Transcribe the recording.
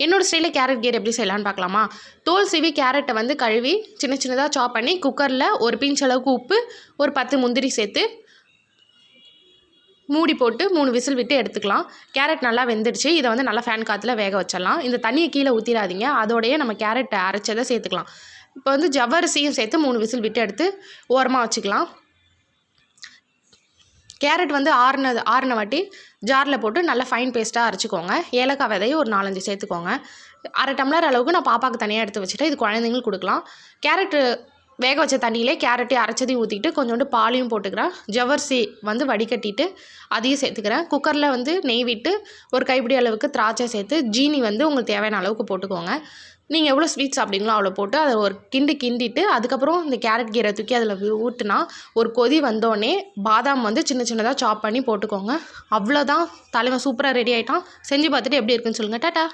என்னோடய ஸ்டைலில் கேரட் கீர் எப்படி செய்யலான்னு பார்க்கலாமா? தோல் சீவி கேரட்டை வந்து கழுவி சின்ன சின்னதாக சாப் பண்ணி குக்கரில் ஒரு பிஞ்ச் அளவுக்கு உப்பு, ஒரு 10 முந்திரி சேர்த்து மூடி போட்டு 3 விசில் விட்டு எடுத்துக்கலாம். கேரட் நல்லா வெந்துடுச்சு. இதை வந்து நல்லா ஃபேன் காற்றுல வேக வச்சிடலாம். இந்த தண்ணியை கீழே ஊற்றிடாதீங்க. அதோடையே நம்ம கேரட்டை அரைச்சதை சேர்த்துக்கலாம். இப்போ வந்து ஜவ்வரிசியும் சேர்த்து 3 விசில் விட்டு எடுத்து ஓரமாக வச்சுக்கலாம். கேரட் வந்து ஆறின வாட்டி ஜாரில் போட்டு நல்லா ஃபைன் பேஸ்ட்டாக அரைச்சிக்கோங்க. ஏலக்காய் விதையை ஒரு 4-5 சேர்த்துக்கோங்க. 1/2 டம்ளர் அளவுக்கு நான் பாப்பாவுக்கு தனியாக எடுத்து வச்சுட்டேன். இது குழந்தைங்களுக்கு கொடுக்கலாம். கேரட்டு வேக வச்ச தண்ணியிலே கேரட்டையும் அரைச்சதையும் ஊற்றிட்டு கொஞ்சோண்டு பாலையும் போட்டுக்கிறேன். ஜவ்வரிசி வந்து வடிகட்டிட்டு அதையும் சேர்த்துக்கிறேன். குக்கரில் வந்து நெய் விட்டு ஒரு கைப்பிடி அளவுக்கு திராட்சை சேர்த்து ஜீனி வந்து உங்களுக்கு தேவையான அளவுக்கு போட்டுக்கோங்க. நீங்கள் எவ்வளோ ஸ்வீட் சாப்பிட்டீங்களோ அவ்வளோ போட்டு அதை ஒரு கிண்டிட்டு அதுக்கப்புறம் இந்த கேரட் கீரை தூக்கி அதில் ஊற்றினா ஒரு கொதி வந்தோடனே பாதாம் வந்து சின்ன சின்னதாக சாப் பண்ணி போட்டுக்கோங்க. அவ்வளோதான், தலைவன் சூப்பராக ரெடி ஆகிட்டான். செஞ்சு பார்த்துட்டு எப்படி இருக்குன்னு சொல்லுங்கள். டாட்டா.